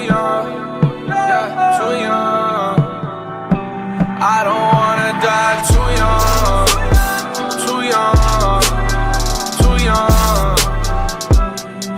young, yeah, too young. I don't wanna die too young, too young, too young.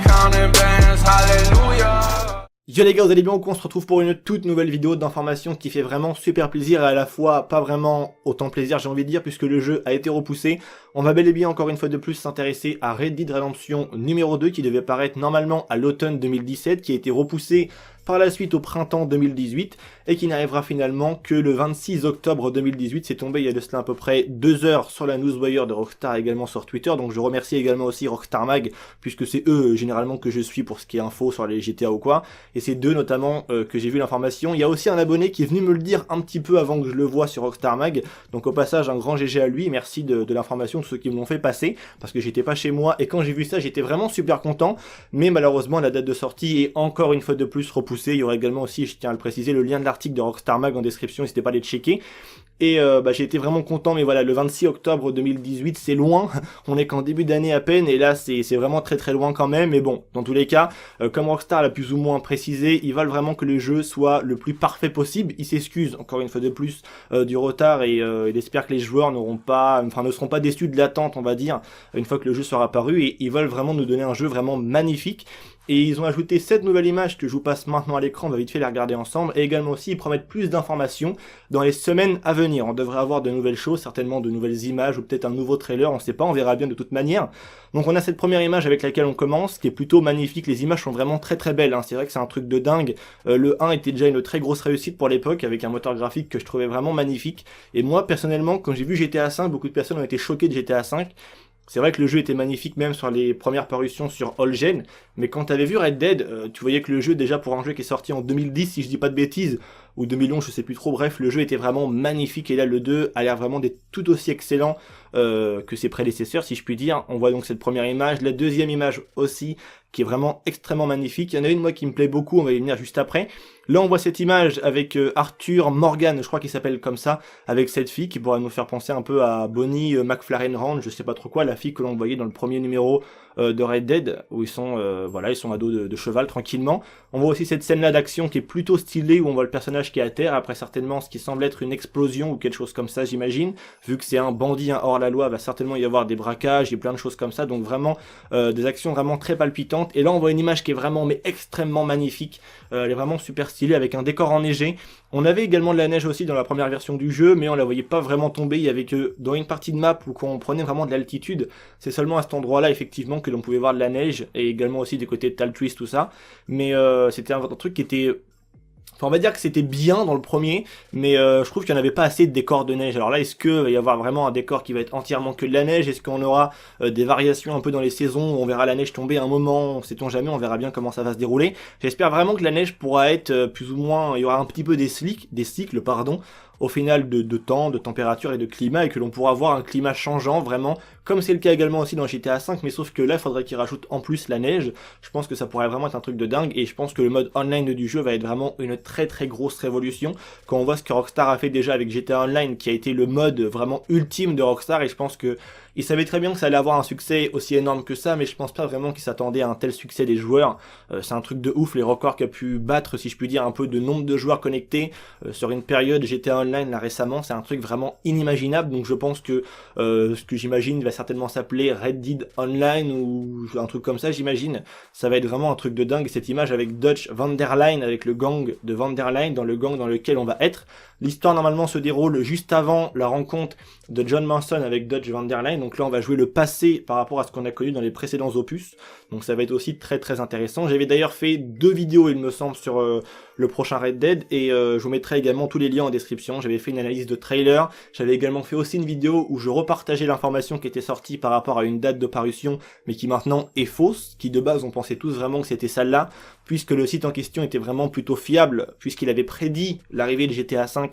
Counting bands, hallelujah. Yo les gars, vous allez bien ou quoi? On se retrouve pour une toute nouvelle vidéo d'information qui fait vraiment super plaisir et à la fois pas vraiment autant plaisir, j'ai envie de dire, puisque le jeu a été repoussé. On va bel et bien encore une fois de plus s'intéresser à Red Dead Redemption numéro 2 qui devait paraître normalement à l'automne 2017, qui a été repoussé par la suite au printemps 2018 et qui n'arrivera finalement que le 26 octobre 2018. C'est tombé il y a de cela à peu près 2 heures sur la newswire de Rockstar, également sur Twitter. Donc je remercie également aussi Rockstar Mag, puisque c'est eux généralement que je suis pour ce qui est info sur les GTA ou quoi. Et c'est d'eux notamment que j'ai vu l'information. Il y a aussi un abonné qui est venu me le dire un petit peu avant que je le voie sur Rockstar Mag. Donc au passage un grand GG à lui, merci de l'information, de ceux qui me l'ont fait passer, parce que j'étais pas chez moi et quand j'ai vu ça j'étais vraiment super content. Mais malheureusement la date de sortie est encore une fois de plus repoussée. Il y aura également aussi, je tiens à le préciser, le lien de l'article de Rockstar Mag en description, n'hésitez pas à les checker. Et j'ai été vraiment content, mais voilà, le 26 octobre 2018, c'est loin, on est qu'en début d'année à peine, et là c'est vraiment très très loin quand même, mais bon, dans tous les cas, comme Rockstar l'a plus ou moins précisé, ils veulent vraiment que le jeu soit le plus parfait possible. Ils s'excusent, encore une fois de plus, du retard, et ils espèrent que les joueurs ne seront pas déçus de l'attente, on va dire, une fois que le jeu sera paru, et ils veulent vraiment nous donner un jeu vraiment magnifique. Et ils ont ajouté 7 nouvelles images que je vous passe maintenant à l'écran, on va vite fait les regarder ensemble. Et également aussi, ils promettent plus d'informations dans les semaines à venir. On devrait avoir de nouvelles choses, certainement de nouvelles images ou peut-être un nouveau trailer, on sait pas, on verra bien de toute manière. Donc on a cette première image avec laquelle on commence, qui est plutôt magnifique. Les images sont vraiment très très belles, hein. C'est vrai que c'est un truc de dingue. Le 1 était déjà une très grosse réussite pour l'époque, avec un moteur graphique que je trouvais vraiment magnifique. Et moi, personnellement, quand j'ai vu GTA V, beaucoup de personnes ont été choquées de GTA V. C'est vrai que le jeu était magnifique même sur les premières parutions sur All Gen, mais quand t'avais vu Red Dead, tu voyais que le jeu, déjà pour un jeu qui est sorti en 2010 si je dis pas de bêtises, ou 2011 je sais plus trop, bref le jeu était vraiment magnifique et là le 2 a l'air vraiment d'être tout aussi excellent que ses prédécesseurs si je puis dire. On voit donc cette première image, la deuxième image aussi qui est vraiment extrêmement magnifique. Il y en a une moi qui me plaît beaucoup, on va y venir juste après. Là on voit cette image avec Arthur Morgan, je crois qu'il s'appelle comme ça, avec cette fille qui pourrait nous faire penser un peu à Bonnie McFlaren Ranch, je sais pas trop quoi, la fille que l'on voyait dans le premier numéro de Red Dead, où ils sont à dos de cheval tranquillement. On voit aussi cette scène là d'action qui est plutôt stylée, où on voit le personnage qui est à terre, après certainement ce qui semble être une explosion ou quelque chose comme ça j'imagine, vu que c'est un bandit, un hors-la-loi, va certainement y avoir des braquages et plein de choses comme ça, donc vraiment des actions vraiment très palpitantes. Et là on voit une image qui est vraiment mais extrêmement magnifique, elle est vraiment super stylée avec un décor enneigé. On avait également de la neige aussi dans la première version du jeu, mais on la voyait pas vraiment tomber. Il y avait que dans une partie de map où on prenait vraiment de l'altitude, c'est seulement à cet endroit-là effectivement que l'on pouvait voir de la neige, et également aussi des côtés de Tal Twist, tout ça. Mais c'était un truc qui était... Enfin, on va dire que c'était bien dans le premier, mais je trouve qu'il n'y en avait pas assez de décors de neige. Alors là, est-ce qu'il va y avoir vraiment un décor qui va être entièrement que de la neige? Est-ce qu'on aura des variations un peu dans les saisons où on verra la neige tomber à un moment? Sait-on jamais, on verra bien comment ça va se dérouler. J'espère vraiment que la neige pourra être plus ou moins... Il y aura un petit peu des cycles, au final de temps, de température et de climat, et que l'on pourra avoir un climat changeant vraiment, comme c'est le cas également aussi dans GTA V, mais sauf que là il faudrait qu'ils rajoutent en plus la neige. Je pense que ça pourrait vraiment être un truc de dingue, et je pense que le mode online du jeu va être vraiment une très très grosse révolution, quand on voit ce que Rockstar a fait déjà avec GTA Online, qui a été le mode vraiment ultime de Rockstar, et je pense que ils savaient très bien que ça allait avoir un succès aussi énorme que ça, mais je pense pas vraiment qu'ils s'attendaient à un tel succès des joueurs. C'est un truc de ouf, les records qu'a pu battre, si je puis dire, un peu de nombre de joueurs connectés sur une période GTA Online là récemment, c'est un truc vraiment inimaginable. Donc je pense que ce que j'imagine va certainement s'appeler Red Dead Online ou un truc comme ça, j'imagine. Ça va être vraiment un truc de dingue, cette image avec Dutch Van der Linde, avec le gang de Van der Linde, dans le gang dans lequel on va être. L'histoire normalement se déroule juste avant la rencontre de John Marston avec Dutch Van der Linde. Donc là on va jouer le passé par rapport à ce qu'on a connu dans les précédents opus. Donc ça va être aussi très très intéressant. J'avais d'ailleurs fait 2 vidéos il me semble sur le prochain Red Dead, et je vous mettrai également tous les liens en description. J'avais fait une analyse de trailer, j'avais également fait aussi une vidéo où je repartageais l'information qui était sortie par rapport à une date de parution mais qui maintenant est fausse, qui de base on pensait tous vraiment que c'était celle-là, puisque le site en question était vraiment plutôt fiable, puisqu'il avait prédit l'arrivée de GTA V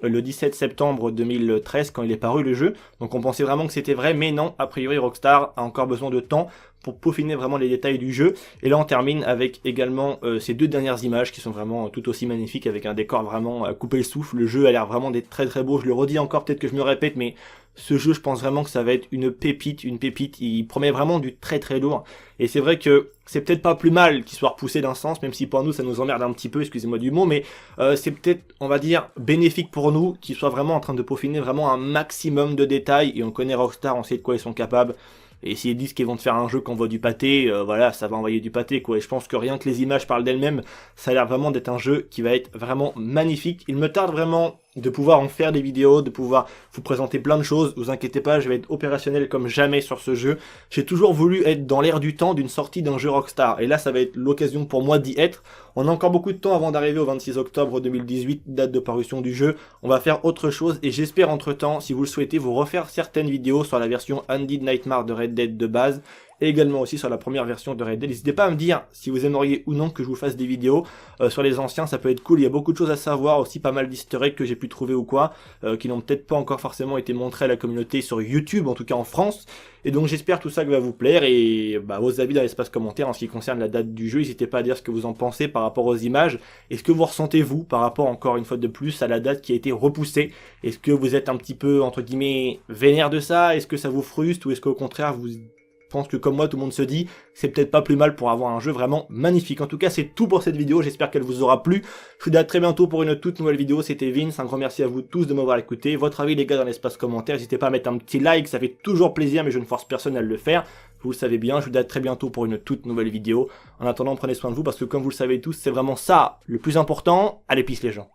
le 17 septembre 2013 quand il est paru le jeu, donc on pensait vraiment que c'était vrai, mais non, a priori Rockstar a encore besoin de temps pour peaufiner vraiment les détails du jeu. Et là on termine avec également ces deux dernières images qui sont vraiment tout aussi magnifiques, avec un décor vraiment à couper le souffle. Le jeu a l'air vraiment d'être très très beau, je le redis encore, peut-être que je me répète, mais ce jeu, je pense vraiment que ça va être une pépite, il promet vraiment du très très lourd. Et c'est vrai que c'est peut-être pas plus mal qu'il soit repoussé d'un sens, même si pour nous ça nous emmerde un petit peu, excusez-moi du mot, mais c'est peut-être, on va dire, bénéfique pour nous qu'il soit vraiment en train de peaufiner vraiment un maximum de détails. Et on connaît Rockstar, on sait de quoi ils sont capables. Et s'ils disent qu'ils vont te faire un jeu qui envoie du pâté, voilà, ça va envoyer du pâté, quoi. Et je pense que rien que les images parlent d'elles-mêmes, ça a l'air vraiment d'être un jeu qui va être vraiment magnifique. Il me tarde vraiment de pouvoir en faire des vidéos, de pouvoir vous présenter plein de choses. Vous inquiétez pas, je vais être opérationnel comme jamais sur ce jeu. J'ai toujours voulu être dans l'air du temps d'une sortie d'un jeu Rockstar. Et là, ça va être l'occasion pour moi d'y être. On a encore beaucoup de temps avant d'arriver au 26 octobre 2018, date de parution du jeu. On va faire autre chose et j'espère entre-temps, si vous le souhaitez, vous refaire certaines vidéos sur la version Undead Nightmare de Red Dead de base. Et également aussi sur la première version de Red Dead. N'hésitez pas à me dire si vous aimeriez ou non que je vous fasse des vidéos sur les anciens, ça peut être cool. Il y a beaucoup de choses à savoir, aussi pas mal d'easter eggs que j'ai pu trouver ou quoi, qui n'ont peut-être pas encore forcément été montrés à la communauté sur YouTube, en tout cas en France. Et donc j'espère tout ça que va vous plaire, et vos avis dans l'espace commentaire en ce qui concerne la date du jeu. N'hésitez pas à dire ce que vous en pensez par rapport aux images, et ce que vous ressentez vous par rapport encore une fois de plus à la date qui a été repoussée. Est-ce que vous êtes un petit peu entre guillemets vénère de ça? Est-ce que ça vous frustre, ou est-ce qu'au contraire vous... Je pense que comme moi, tout le monde se dit, c'est peut-être pas plus mal pour avoir un jeu vraiment magnifique. En tout cas, c'est tout pour cette vidéo, j'espère qu'elle vous aura plu. Je vous dis à très bientôt pour une toute nouvelle vidéo, c'était Vince, un grand merci à vous tous de m'avoir écouté. Votre avis les gars dans l'espace commentaire, n'hésitez pas à mettre un petit like, ça fait toujours plaisir, mais je ne force personne à le faire. Vous le savez bien, je vous dis à très bientôt pour une toute nouvelle vidéo. En attendant, prenez soin de vous, parce que comme vous le savez tous, c'est vraiment ça le plus important. Allez, peace les gens.